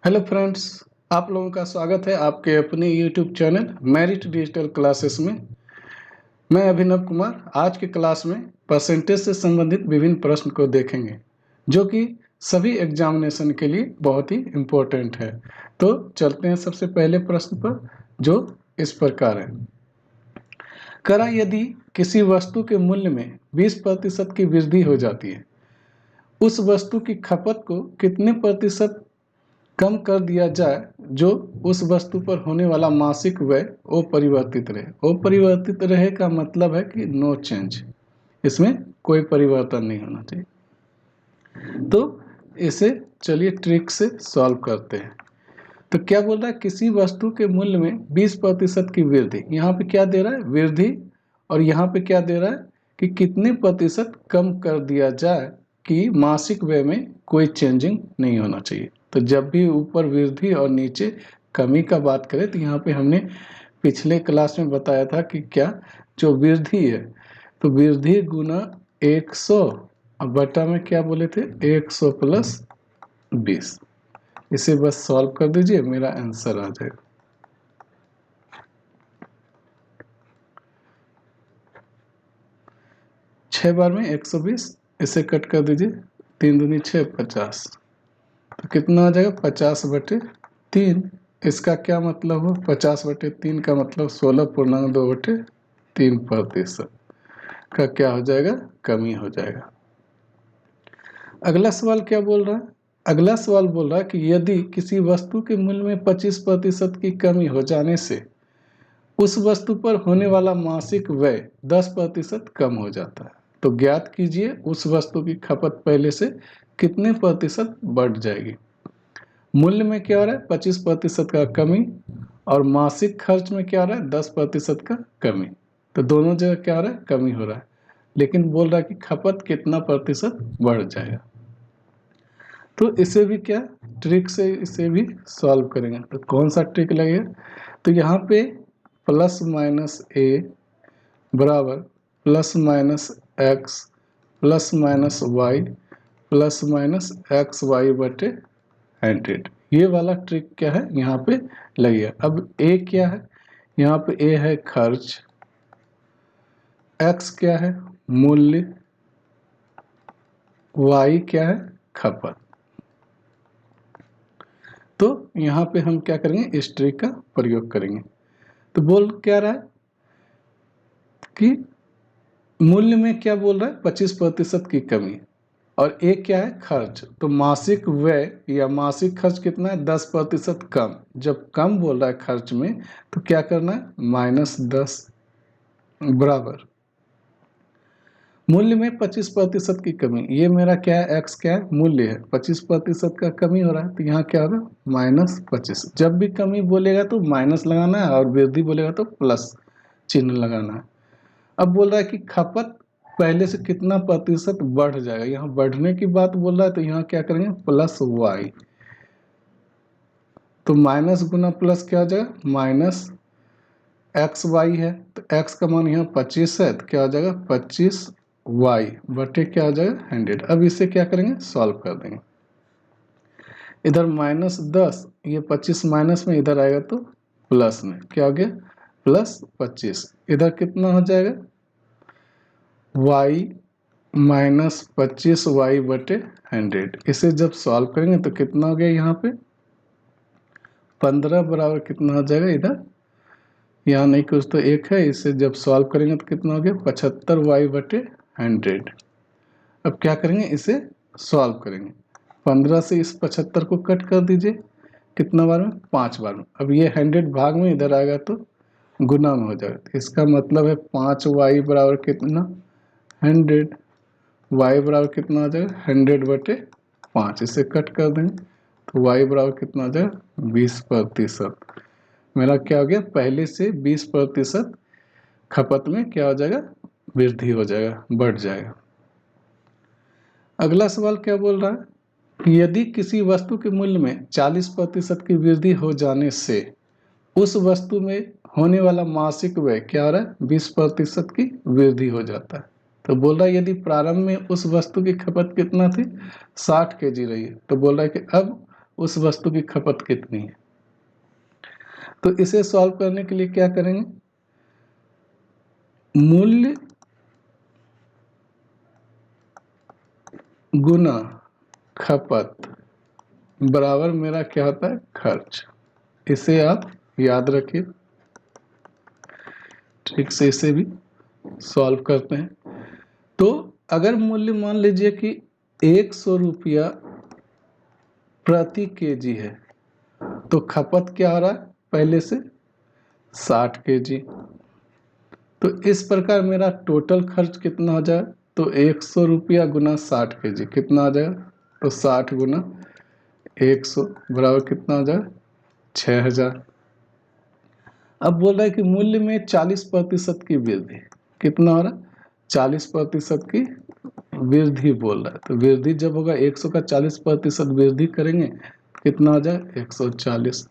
Hello friends, आप लोगों का स्वागत है आपके अपने YouTube channel merit digital classes में। मैं अभिनव कुमार आज के क्लास में परसेंटेज से संबंधित विभिन्न प्रश्न को देखेंगे जो कि सभी एग्जामिनेशन के लिए बहुत ही इम्पोर्टेंट है। तो चलते हैं सबसे पहले प्रश्न पर, जो इस प्रकार है। करा यदि किसी वस्तु के मूल्य में 20% की वृद्धि हो जाती है, उस वस्तु की खपत को कितने प्रतिशत कम कर दिया जाए जो उस वस्तु पर होने वाला मासिक व्यय अपरिवर्तित रहे। अपरिवर्तित रहे का मतलब है कि नो चेंज, इसमें कोई परिवर्तन नहीं होना चाहिए। तो इसे चलिए ट्रिक से सॉल्व करते हैं। तो क्या बोल रहा है, किसी वस्तु के मूल्य में 20% की वृद्धि, यहाँ पे क्या दे रहा है वृद्धि, और यहाँ पे क्या दे रहा है कि कितने प्रतिशत कम कर दिया जाए कि मासिक व्यय में कोई चेंजिंग नहीं होना चाहिए। तो जब भी ऊपर वृद्धि और नीचे कमी का बात करें तो यहाँ पे हमने पिछले क्लास में बताया था कि क्या जो वृद्धि है तो वृद्धि गुना 100 और बटा में क्या बोले थे 100 प्लस 20। इसे बस सॉल्व कर दीजिए, मेरा आंसर आ जाएगा। छह बार में 120, इसे कट कर दीजिए, 3 दूनी 6 50, तो कितना आ जाएगा 50/3। इसका क्या मतलब हो, 50/3 का मतलब 16.2/3% का क्या हो जाएगा, कमी हो जाएगा। अगला सवाल क्या बोल रहा है, अगला सवाल बोल रहा है कि यदि किसी वस्तु के मूल्य में 25% की कमी हो जाने से उस वस्तु पर होने वाला मासिक व्यय 10% कम हो जाता है, तो ज्ञात कीजिए उस वस्तु की खपत पहले से कितने प्रतिशत बढ़ जाएगी। मूल्य में क्या हो रहा है 25% का कमी, और मासिक खर्च में क्या हो रहा है 10% का कमी। तो दोनों जगह क्या हो रहा है, कमी हो रहा है, लेकिन बोल रहा है कि खपत कितना प्रतिशत बढ़ जाएगा। तो इसे भी क्या ट्रिक से इसे भी सॉल्व करेंगे। तो कौन सा ट्रिक लगेगा, तो यहाँ पे प्लस माइनस ए बराबर plus minus x plus minus y plus minus x y बटे 100, ये वाला ट्रिक क्या है यहाँ पे लगेगा। अब ए क्या है, यहाँ पे ए है खर्च, एक्स क्या है मूल्य, वाई क्या है खपत। तो यहाँ पे हम क्या करेंगे, इस ट्रिक का प्रयोग करेंगे। तो बोल क्या रहा है कि मूल्य में क्या बोल रहा है 25% की कमी, और एक क्या है खर्च, तो मासिक व्यय या मासिक खर्च कितना है 10% कम। जब कम बोल रहा है खर्च में तो क्या करना है -10 बराबर मूल्य में 25% की कमी। ये मेरा क्या है एक्स क्या है मूल्य है, 25% का कमी हो रहा है, तो यहाँ क्या होगा -25। जब भी कमी बोलेगा तो माइनस लगाना है और वृद्धि बोलेगा तो प्लस चिन्ह लगाना है। अब बोल रहा है कि खपत पहले से कितना प्रतिशत बढ़ जाएगा, यहाँ बढ़ने की बात बोल रहा है, तो यहाँ क्या करेंगे प्लस वाई, तो माइनस गुना प्लस क्या हो जाएगा माइनस एक्स वाई है, तो एक्स का मान यहाँ 25 है, तो क्या हो जाएगा 25 वाई बटे क्या हो जाएगा 100। अब इसे क्या करेंगे सॉल्व कर देंगे। इधर -10, ये 25 माइनस में इधर आएगा तो प्लस में क्या हो गया +25, इधर कितना हो जाएगा y -25y बटे 100। इसे जब सॉल्व करेंगे तो कितना हो गया यहाँ पे 15 बराबर कितना हो जाएगा, इधर यहाँ नहीं कुछ तो एक है, इसे जब सॉल्व करेंगे तो कितना हो गया 75y बटे 100। अब क्या करेंगे इसे सॉल्व करेंगे, 15 से इस 75 को कट कर दीजिए, कितना बार में 5 बार में। अब ये 100 भाग में इधर आएगा तो गुना में हो जाएगा, इसका मतलब है 5y बराबर कितना 100, y बराबर कितना आ जाएगा 100/5, इसे कट कर देंगे तो y बराबर कितना आ जाएगा 20%। मेरा क्या हो गया पहले से 20% खपत में क्या हो जाएगा वृद्धि हो जाएगा, बढ़ जाएगा। अगला सवाल क्या बोल रहा है कि यदि किसी वस्तु के मूल्य में 40% की वृद्धि हो जाने से उस वस्तु में होने वाला मासिक व्यय क्या हो रहा है 20% की वृद्धि हो जाता है। तो बोल रहा है यदि प्रारंभ में उस वस्तु की खपत कितना थी 60 kg रही है, तो बोल रहा है कि अब उस वस्तु की खपत कितनी है। तो इसे सॉल्व करने के लिए क्या करेंगे, मूल्य गुना खपत बराबर मेरा क्या होता है, खर्च। इसे आप याद रखिए। ठीक से इसे भी सॉल्व करते हैं। तो अगर मूल्य मान लीजिए कि 100 रुपया प्रति केजी है, तो खपत क्या हो रहा है पहले से 60 केजी। तो इस प्रकार मेरा टोटल खर्च कितना हो जाए, तो 100 रुपया गुना 60 केजी कितना आ जाएगा, तो 60 गुना 100 बराबर कितना हो जाए, 6000। अब बोल रहा है कि मूल्य में 40% की वृद्धि, कितना हो रहा है, 40% की वृद्धि बोल रहा है। तो वृद्धि जब होगा 100 का 40% वृद्धि करेंगे कितना आ जाए, 140।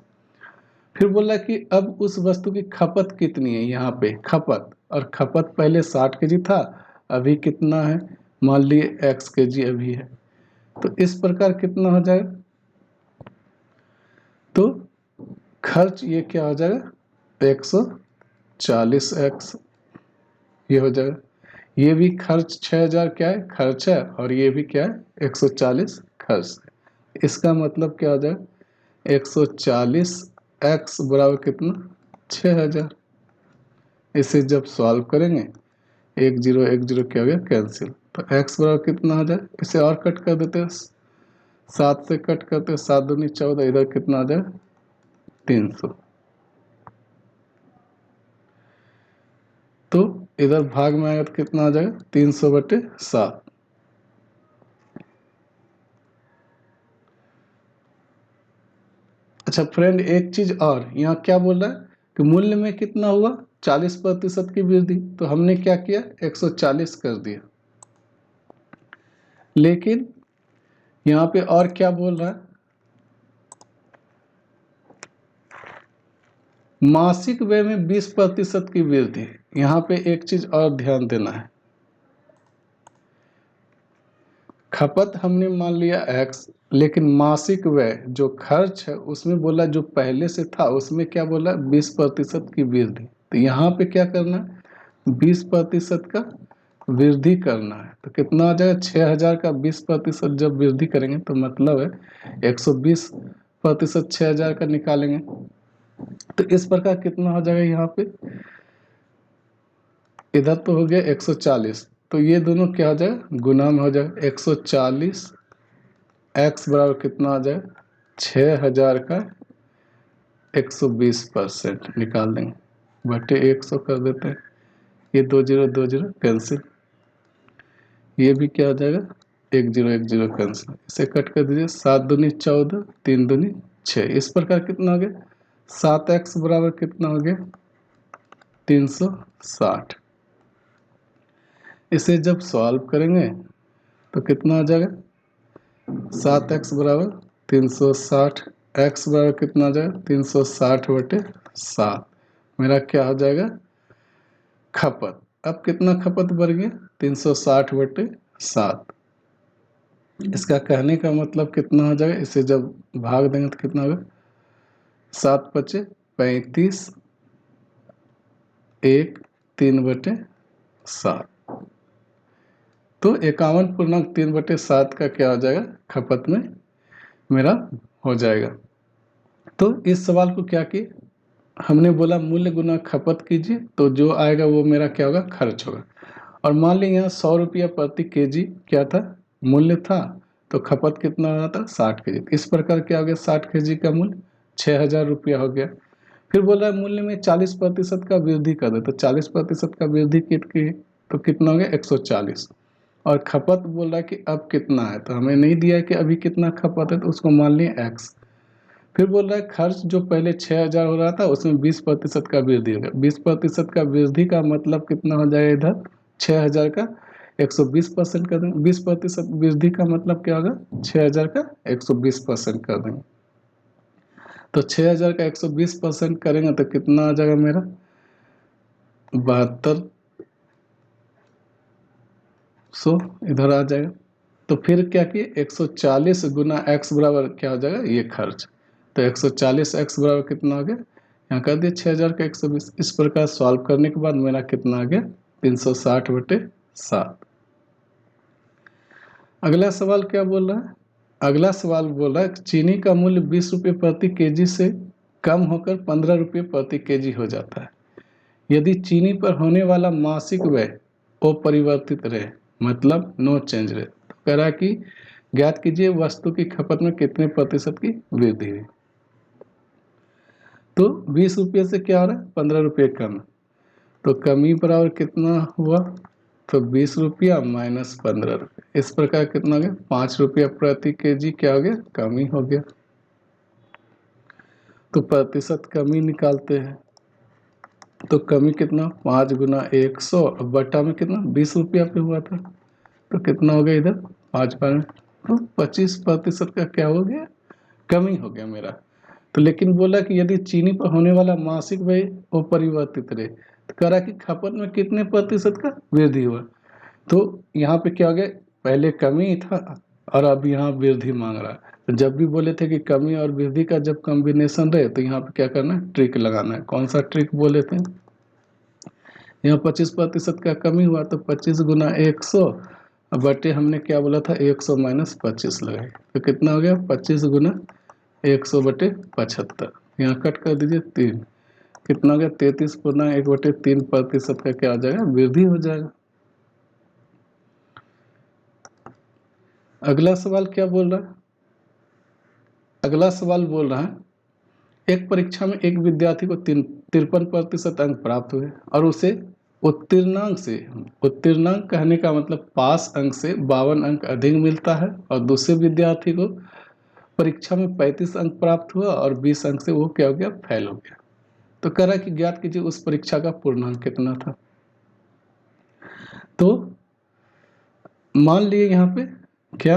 फिर बोल रहा है कि अब उस वस्तु की खपत कितनी है, यहाँ पे खपत, और खपत पहले 60 केजी था, अभी कितना है, मान लिए x केजी अभी है। तो इस प्रकार कितना हो जाएगा, तो खर्च ये क्या हो जाएगा, 140x ये हो जाएगा। ये भी खर्च 6000 क्या है, खर्च है, और ये भी क्या है, 140 खर्च है। इसका मतलब क्या हो जाएगा, 140x बराबर कितना, 6000। इसे जब सॉल्व करेंगे, 1 0 क्या हो गया, कैंसिल। तो x बराबर कितना हो जाए, इसे और कट कर देते हैं, 7 से कट करते हैं, 7 दूनी 14, इधर कितना आ जाए, 300। तो इधर भाग में आएगा तो कितना आ जाएगा, 300/7। अच्छा फ्रेंड, एक चीज और, यहाँ क्या बोल रहा है कि मूल्य में कितना हुआ, 40% की वृद्धि, तो हमने क्या किया, 140 कर दिया। लेकिन यहाँ पे और क्या बोल रहा है, मासिक व्यय में 20% की वृद्धि। यहाँ पे एक चीज और ध्यान देना है, खपत हमने मान लिया x, लेकिन मासिक व्यय जो खर्च है उसमें बोला जो पहले से था उसमें क्या बोला, 20% की वृद्धि। तो यहाँ पे क्या करना है, 20% का वृद्धि करना है। तो कितना आ जाएगा, 6000 का 20% जब वृद्धि करेंगे तो मतलब है 120% 6000 का निकालेंगे। तो इस प्रकार कितना हो जाएगा, यहाँ पे इधर तो हो गया 140, तो ये दोनों क्या हो जाएगा, गुना में हो जाएगा। 140 x बराबर कितना आ जाए, 6000 का 120% निकाल देंगे, बटे 100 कर देते हैं, ये 2 0 कैंसिल, ये भी क्या हो जाएगा, 1 0 कैंसिल, इसे कट कर दीजिए, 7 दूनी 14, 3 दूनी 6। इस प्रकार कितना हो गया, 7x बराबर कितना हो गया, 360। इसे जब सॉल्व करेंगे तो कितना आ जाएगा, 7x बराबर 360, x बराबर कितना आ जाएगा, 360/7। मेरा क्या हो जाएगा, खपत। अब कितना खपत बढ़ गया, 360/7। इसका कहने का मतलब कितना हो जाएगा, इसे जब भाग देंगे तो कितना होगा, 7×5 = 35, 1 3/7। तो 51.3/7 का क्या हो जाएगा, खपत में मेरा हो जाएगा। तो इस सवाल को क्या किए, हमने बोला मूल्य गुना खपत कीजिए, तो जो आएगा वो मेरा क्या होगा, खर्च होगा। और मान लीजिए यहाँ 100 रुपया प्रति केजी क्या था, मूल्य था, तो खपत कितना हो रहा था, 60 केजी। इस प्रकार क्या हो गया, 60 केजी का मूल्य 6000 रुपया हो गया। फिर बोल रहा है मूल्य में 40% का वृद्धि कर दे, तो 40% का वृद्धि कितनी, तो कितना हो गया, 140। और खपत बोल रहा है कि अब कितना है, तो हमें नहीं दिया है कि अभी कितना खपत है, तो उसको मान लिए x। फिर बोल रहा है खर्च जो पहले 6000 हो रहा था उसमें 20% का वृद्धि होगा। 20% का वृद्धि का मतलब कितना हो जाएगा, इधर 6000 का 120% कर देंगे। 20% वृद्धि का मतलब क्या होगा, 6000 का 120% कर देंगे। तो 6000 का 120% करेंगे तो कितना आ जाएगा मेरा, 7200 इधर आ जाएगा। तो फिर क्या किए, 140 गुना x बराबर क्या हो जाएगा, ये खर्च। तो 140 x बराबर कितना हो गया, यहाँ कर दिया 6000 का 120। इस प्रकार सॉल्व करने के बाद मेरा कितना आ गया, 360/7। अगला सवाल क्या बोल रहा है, अगला सवाल बोल रहा है चीनी का मूल्य 20 रुपये प्रति केजी से कम होकर 15 रुपये प्रति केजी हो जाता है। यदि चीनी पर होने वाला मासिक व्यय अपरिवर्तित रहे, मतलब नो चेंज रहे, तो कह रहा है कि ज्ञात कीजिए वस्तु की खपत में कितने प्रतिशत की वृद्धि हुई। तो 20 रुपये से क्या हो रहा है, 15 रुपये कम। तो कमी बराबर कितना हुआ, तो 20 रुपया माइनस 15 रुपये। इस प्रकार कितना हो गया, 5 रुपया प्रति केजी क्या हो गया, कमी हो गया। तो प्रतिशत कमी निकालते हैं, तो कमी कितना, 5 गुना 100 बटा में कितना, 20 रुपया पे हुआ था, तो कितना हो गया इधर 5 बार, तो 25% का क्या हो गया, कमी हो गया मेरा। तो लेकिन बोला कि यदि चीनी पर होने वाला मासिक व्यय अपरिवर्तित रहे, तो कह रहा कि खपत में कितने प्रतिशत का वृद्धि हुआ। तो यहाँ पे क्या हो गया, पहले कमी था और अब यहाँ वृद्धि मांग रहा है। तो जब भी बोले थे कि कमी और वृद्धि का जब कॉम्बिनेशन रहे, तो यहाँ पे क्या करना है, ट्रिक लगाना है। कौन सा ट्रिक बोले थे, यहाँ 25% का कमी हुआ, तो 25 गुना 100 बटे हमने क्या बोला था, 100 माइनस 25 लगाए, तो कितना हो गया, 25 गुना 100 बटे 75। यहाँ कट कर दीजिए 3, कितना हो गया, 33 गुना 1/3% का क्या हो जाएगा, वृद्धि हो जाएगा। अगला सवाल क्या बोल रहा है, अगला सवाल बोल रहा है एक परीक्षा में एक विद्यार्थी को 53% अंक प्राप्त हुए और उसे उत्तीर्णांक से, उत्तीर्णांक कहने का मतलब पास अंक से 52 अंक अधिक मिलता है, और दूसरे विद्यार्थी को परीक्षा में 35 अंक प्राप्त हुआ और 20 अंक से वो क्या हो गया, फेल हो गया। तो कह रहा है कि ज्ञात कीजिए उस परीक्षा का पूर्णांक कितना था। तो मान लिए यहाँ पे क्या,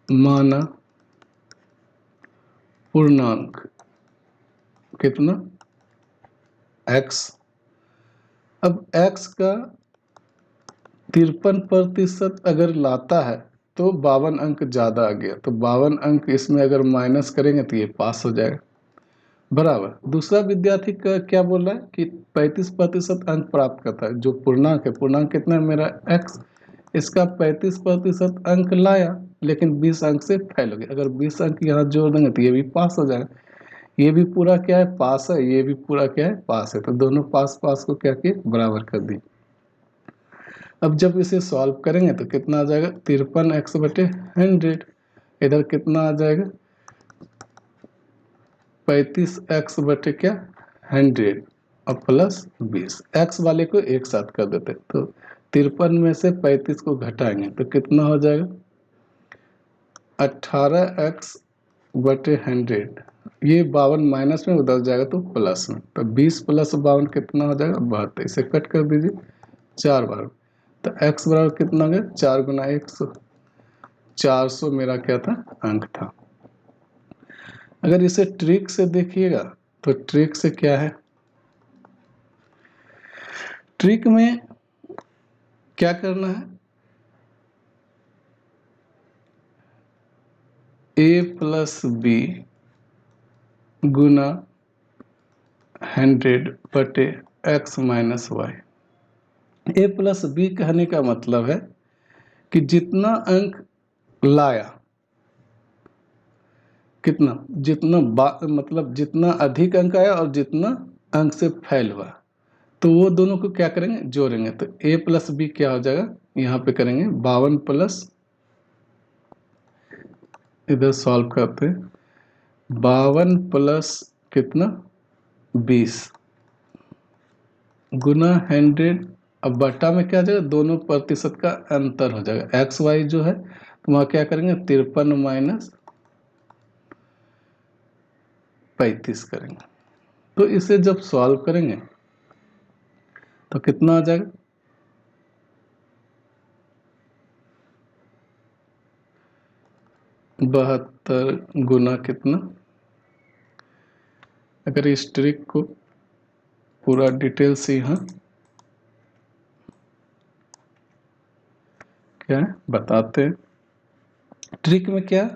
माना पूर्णांक कितना, x। अब x का 53% अगर लाता है तो 52 अंक ज़्यादा आ गया, तो 52 अंक इसमें अगर माइनस करेंगे तो ये पास हो जाएगा, बराबर। दूसरा विद्यार्थी का क्या बोल रहा है कि 35% अंक प्राप्त करता है, जो पूर्णांक है, पूर्णांक कितना है मेरा x, इसका 35% अंक लाया लेकिन 20 अंक से फेल हो गया। अगर 20 अंक यहाँ जोड़ देंगे तो ये भी पास हो जाएगा, ये भी पूरा क्या है, पास है, ये भी पूरा क्या है, पास है। तो दोनों पास पास को क्या किए, बराबर कर दिए। अब जब इसे सॉल्व करेंगे तो कितना आ जाएगा, 53x बटे 100, इधर कितना आ जाएगा, 35x बटे क्या 100 और प्लस 20। x वाले को एक साथ कर देते, तो 53 में से 35 को घटाएंगे तो कितना हो जाएगा, 18x बटे 100। ये 52 माइनस में बदल जाएगा तो प्लस में, तो 20 प्लस 52 कितना हो जाएगा, 72। इसे कट कर दीजिए 4 बार, तो x बराबर कितना हो गया, 4 गुना 100, 400 मेरा क्या था, अंक था। अगर इसे ट्रिक से देखिएगा तो ट्रिक से क्या है, ट्रिक में क्या करना है, a प्लस बी गुना 100 बटे x माइनस वाई। ए प्लस बी कहने का मतलब है कि जितना अंक लाया, कितना, जितना मतलब जितना अधिक अंक आया और जितना अंक से फेल हुआ, तो वो दोनों को क्या करेंगे, जोड़ेंगे। तो a प्लस बी क्या हो जाएगा, यहाँ पे करेंगे 52 प्लस, इधर सॉल्व करते हैं, 52 प्लस कितना 20 गुना 100, अब बटा में क्या आ जाएगा, दोनों प्रतिशत का अंतर हो जाएगा, एक्स वाई जो है, तो वहाँ क्या करेंगे, 53 माइनस 35 करेंगे। तो इसे जब सॉल्व करेंगे तो कितना आ जाएगा, 72 गुना कितना, अगर इस ट्रिक को पूरा डिटेल से यहाँ क्या है बताते हैं, ट्रिक में क्या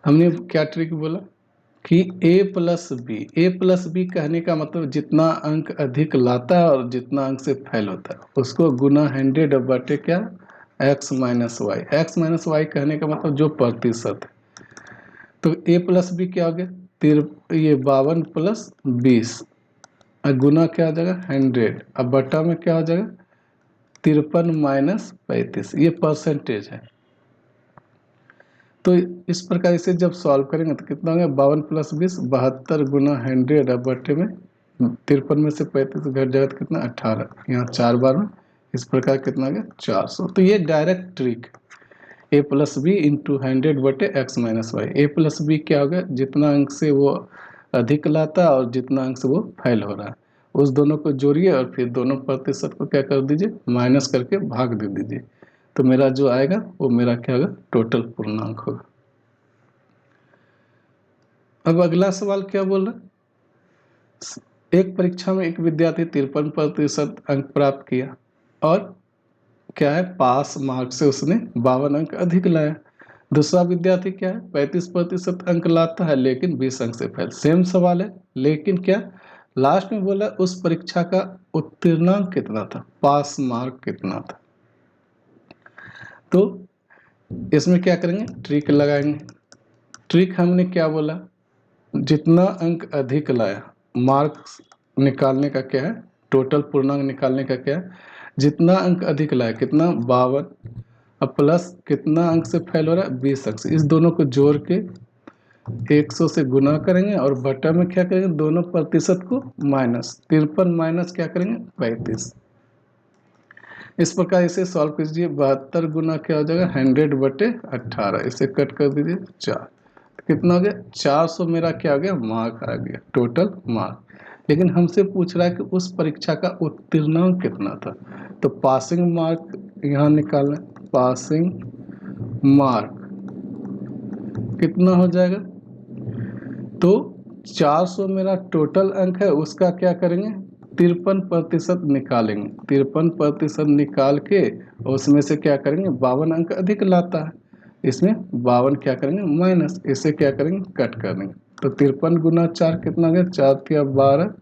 हमने क्या ट्रिक बोला कि ए प्लस बी कहने का मतलब जितना अंक अधिक लाता है और जितना अंक से फेल होता है उसको गुना 100 बटे क्या x माइनस वाई कहने का मतलब जो प्रतिशत है। तो ए प्लस बी क्या हो गया ये 52 प्लस 20 गुना क्या हो जाएगा 100 अब बटा में क्या हो जाएगा 53 माइनस 35 ये परसेंटेज है। तो इस प्रकार से जब सॉल्व करेंगे तो कितना हो गया 52 प्लस 20 72 गुना 100 अब बटे में 53 में से 35 घट जाएगा तो कितना 18 यहाँ 4 बार में इस प्रकार कितना आ गया 400। तो ये डायरेक्ट ट्रिक ए प्लस बी इंटू 100 बटे एक्स माइनस वाई। ए प्लस बी क्या हो गया जितना अंक से वो अधिक लाता है और जितना अंक से वो फेल हो रहा है उस दोनों को जोड़िए और फिर दोनों प्रतिशत को क्या कर दीजिए माइनस करके भाग दे दीजिए। तो मेरा जो आएगा वो मेरा क्या होगा टोटल पूर्णांक होगा। अब अगला सवाल क्या बोल रहा है एक परीक्षा में एक विद्यार्थी 53% अंक प्राप्त किया और क्या है पास मार्क्स से उसने 52 अंक अधिक लाया। दूसरा विद्यार्थी क्या है 35% अंक लाता है लेकिन 20 अंक से फेल। सेम सवाल है लेकिन क्या लास्ट में बोला उस परीक्षा का उत्तीर्णांक कितना था पास मार्क कितना था। तो इसमें क्या करेंगे ट्रिक लगाएंगे। ट्रिक हमने क्या बोला जितना अंक अधिक लाया मार्क्स निकालने का क्या है टोटल पूर्णांक निकालने का क्या है जितना अंक अधिक लाया कितना 52 अब प्लस कितना अंक से फेल हो रहा है 20 अंक से इस दोनों को जोड़ के 100 से गुना करेंगे और बटा में क्या करेंगे दोनों प्रतिशत को माइनस 53 माइनस क्या करेंगे 35। इस प्रकार इसे सॉल्व कीजिए 72 गुना क्या हो जाएगा 100 बटे 18 इसे कट कर दीजिए 4 कितना हो गया 400 मेरा क्या हो गया मार्क आ गया टोटल मार्क। लेकिन हमसे पूछ रहा है कि उस परीक्षा का उत्तीर्णांक कितना था तो पासिंग मार्क यहाँ निकालना पासिंग मार्क कितना हो जाएगा तो 400 मेरा टोटल अंक है उसका क्या करेंगे 53% निकालेंगे 53% निकाल के उसमें से क्या करेंगे 52 अंक अधिक लाता है इसमें 52 क्या करेंगे माइनस इसे क्या करेंगे कट कर देंगे। तो 53 गुना 4 कितना हो गया 4 तिया 12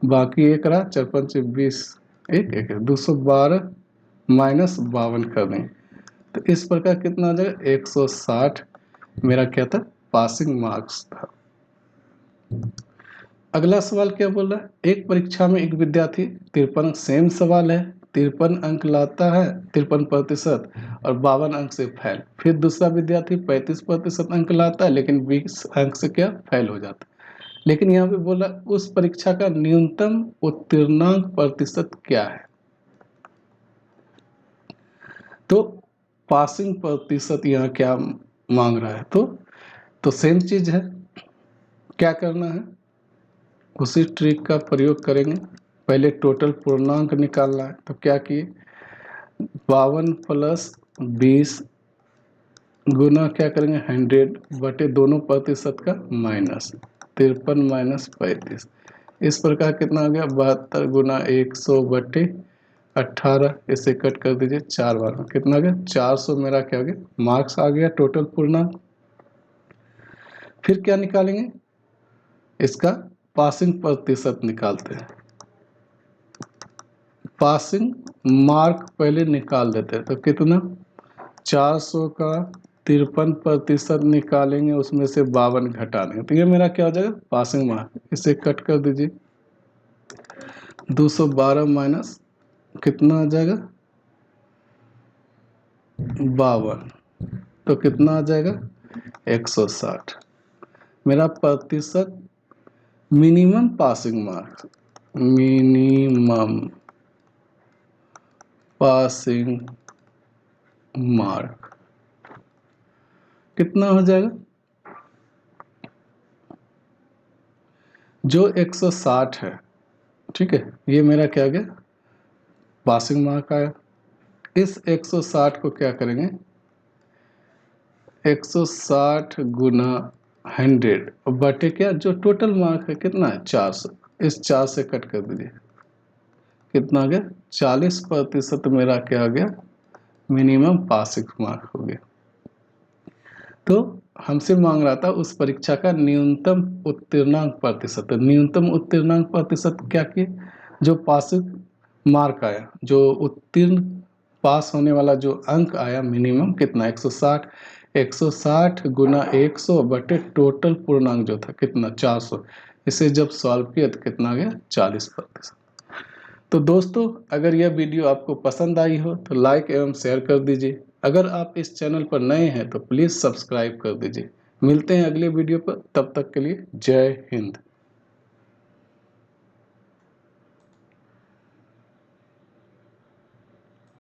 बाकी एक रहा 4 पंचे 20 एक एक 212 माइनस 52 कर देंगे। तो इस प्रकार कितना आ जाएगा 160 मेरा क्या था पासिंग मार्क्स था। अगला सवाल क्या बोल रहा है एक परीक्षा में एक विद्यार्थी 53 सेम सवाल है 53 अंक लाता है 53% और 52 अंक से फेल। फिर दूसरा विद्यार्थी 35% अंक लाता है लेकिन 20 अंक से क्या फेल हो जाता है। लेकिन यहाँ पे बोला उस परीक्षा का न्यूनतम उत्तीर्णांक प्रतिशत क्या है। तो पासिंग प्रतिशत यहाँ क्या मांग रहा है तो सेम चीज है क्या करना है उसी ट्रिक का प्रयोग करेंगे। पहले टोटल पूर्णांक निकालना है तो क्या किए 52 प्लस 20 गुना क्या करेंगे 100 बटे दोनों प्रतिशत का माइनस 53 माइनस 35 इस प्रकार कितना हो गया 72 गुना 100 बटे 18 इसे कट कर दीजिए 4 बार में कितना हो गया 400 मेरा क्या हो गया मार्क्स आ गया टोटल पूर्णांक। फिर क्या निकालेंगे इसका पासिंग प्रतिशत निकालते हैं। पासिंग मार्क पहले निकाल देते हैं तो कितना 400 का 53% निकालेंगे उसमें से 52 घटा देंगे तो ये मेरा क्या हो जाएगा पासिंग मार्क इसे कट कर दीजिए 212 माइनस कितना आ जाएगा 52 तो कितना आ जाएगा 160 मेरा प्रतिशत minimum passing mark minimum passing mark कितना हो जाएगा जो 160 है ठीक है ये मेरा क्या आ गया पासिंग मार्क आया। इस 160 को क्या करेंगे 160 गुना 100 बटे क्या जो टोटल मार्क है कितना है 400 इस 4 से कट कर दीजिए कितना आ गया 40% मेरा क्या आ गया मिनिमम पासिंग मार्क हो गया। तो हमसे मांग रहा था उस परीक्षा का न्यूनतम उत्तीर्णांक प्रतिशत। तो न्यूनतम उत्तीर्णांक प्रतिशत क्या किए, जो पासिंग मार्क आया, जो उत्तीर्ण पास होने वाला जो अंक आया मिनिमम कितना 160, 160 गुना 100 बटे टोटल पूर्णांक जो था कितना 400, इसे जब सॉल्व किया तो कितना आ गया 40%। तो दोस्तों, अगर यह वीडियो आपको पसंद आई हो तो लाइक एवं शेयर कर दीजिए। अगर आप इस चैनल पर नए हैं तो प्लीज़ सब्सक्राइब कर दीजिए। मिलते हैं अगले वीडियो पर, तब तक के लिए जय हिंद।